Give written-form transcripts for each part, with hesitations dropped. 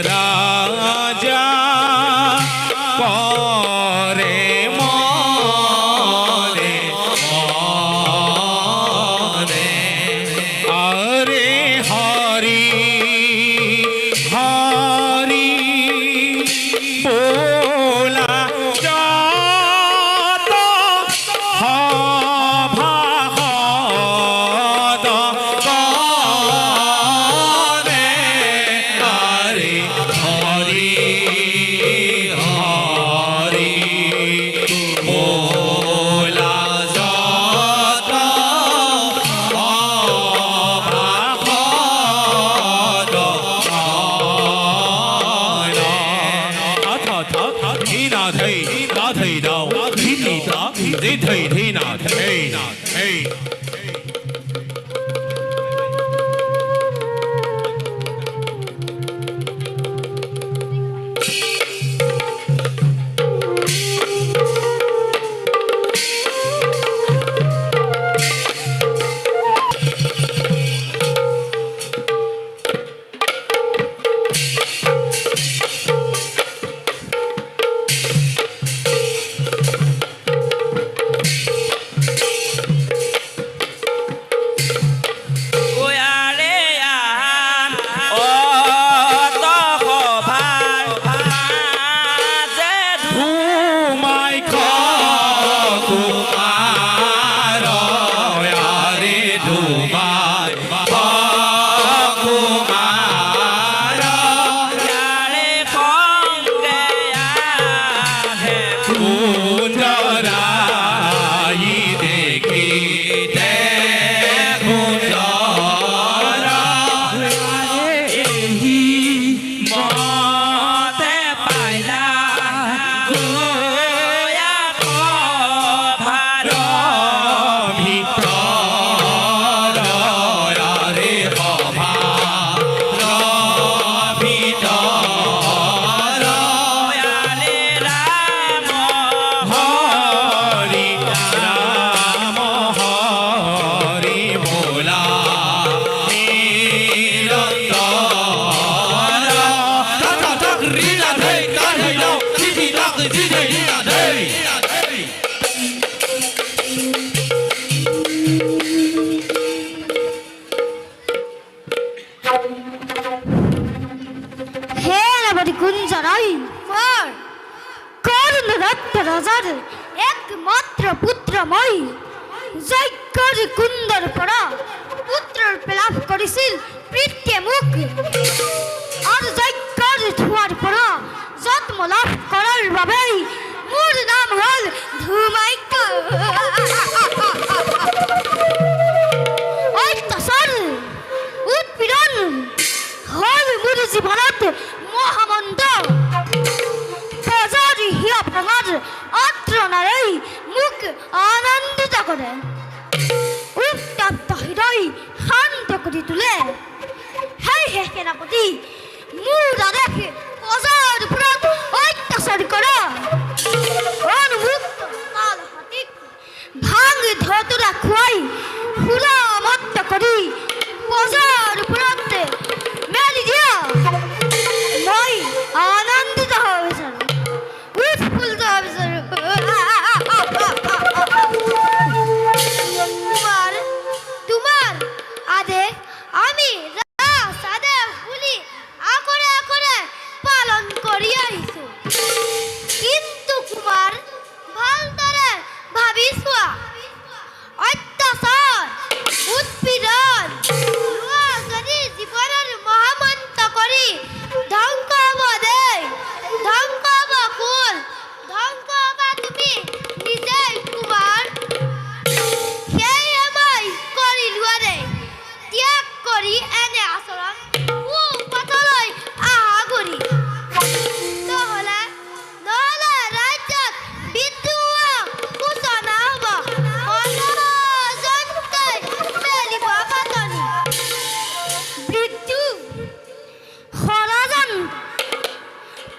রাজা পরে মরে মরে আরে হরি হরি बोला जात हभा हद करे हरि हरि हरि बोला जात हभा हद Thina thầy đã thầy đạo thí thị đã dễ thầy thế nào thầy thầy একমাত্র পুত্রময় যজ্ঞর কুন্দর পরা পুত্রের প্লাব করেছিল পৃথ্বী মুখ আর যজ্ঞর ধোয়ার পরা জন্ম লাভ করার ভাবেই মোর নাম হল ধূমাইক অত্যাচার উৎপীড়ন হল মোর জীবনত মহামন্দ হিয়া ভাঙার আত্রনারই মুখ আনন্দিত করে উত্তপ্ত হৃদয় শান্ত করে তুলে হে হে সেনাপতি মুরা দেখে প্রজার উপর অত্যাচার করা অনুমুক্ত কাল হাতিক ভাঙ ধতুরা খুয়াই ফুলা মত্ত করি প্রজার উপর মেলি দিয়া মই আনন্দিত হয়েছে তোমার আদেশ আমি পালন করিয়া আহিছো কিন্তু কুমার ভালদৰে ভাবিছো অত্যাচার উৎপীড়ন যদি জীবনের মহামন্ত কৰি ধ্বংস হব দেই ধ্বংস হব কুল ধ্বংস হবা তুমি নিজেই কুমার সেই মই কৰিলো দে ত্যাগ কৰি এনে আচৰণ পথলৈ আহা কৰি নহলে ৰাজ্যত বিদ্ৰোহ সূচনা হব অনজনকৈ মেলিব পাতনি মৃত্যু ষড়যন্ত্ৰ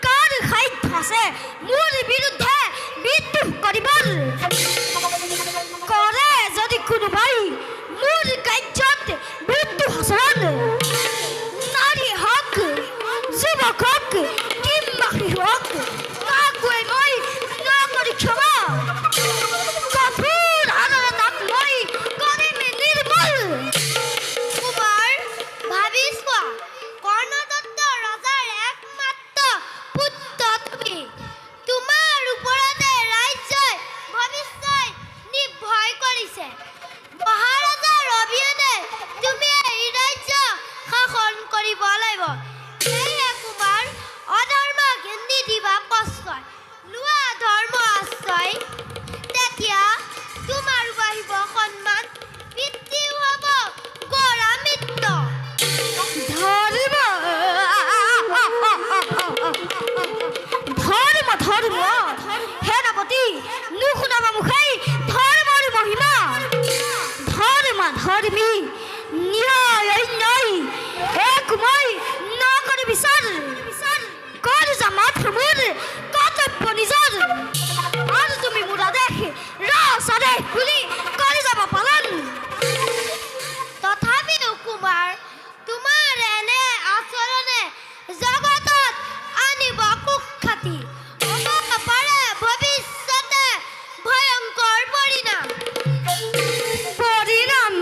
কাৰ সাধ্য আছে মোৰ বিৰুদ্ধে বিদ্ৰোহ কৰিবৰ কৰে যদি কোনোবাই মোৰ কাৰ্যত বিদ্ৰোহ আচৰণ নাৰী হক কর্তব্য নিজর আর তুমি মুরা দেখে রাসারে খুলি করে যাবা পালন তথাপিও কুমার তোমাৰ এনে আচৰণে জগতত আনিব কুখ্যাতি হ'ব পাৰে ভৱিষ্যতে ভয়ংকৰ পৰিণাম পৰিণাম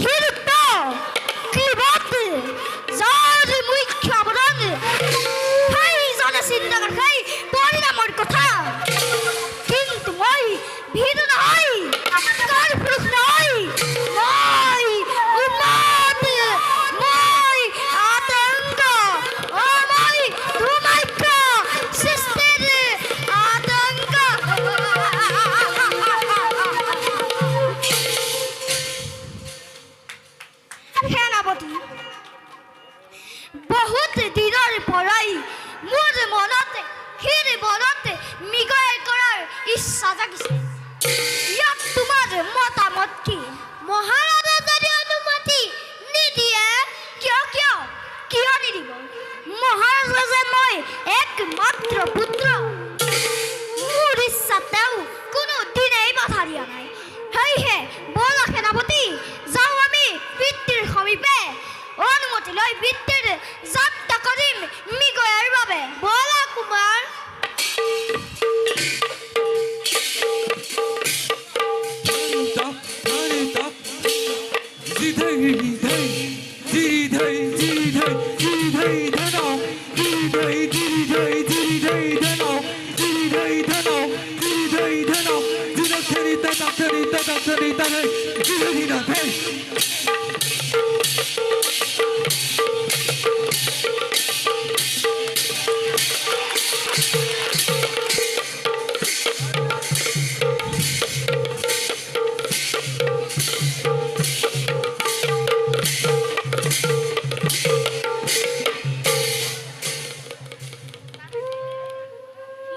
ভীৰুত্ব ক্লীবত যাৰ মুখ্য অৱদান সেইজনে চিন্তা কৰে পৰিণামৰ কথা কিন্তু মই ভীৰু নহয় কাৰপুৰুষ নহয় মই উন্মাদ মই আতংক মই ধুমাক্য সৃষ্টিৰ আতংক সেনাপতি বহুত দিনৰ পৰাই মোৰ মনতে হিৰ মনতে মিগয় কৰাৰ ইচ্ছা জাগিছে ইয়াত তোমাৰ মতামত কি মহাৰাজা যদি অনুমতি নিদিয়ে কিয় নিদিব মহাৰাজা যে মই একমাত্ৰ পুত্ৰ মোৰ ইচ্ছা তেওঁ কোনো দিনেই বাধা দিয়া নাই সেয়েহে বলা সেনাপতি যাওঁ আমি পিতৃৰ সমীপে অনুমতি লৈ পিতৃৰ যাত্ৰা কৰিম মৃগয়াৰ বাবে বলা কুমাৰ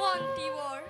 মন্ত্ৰীবৰ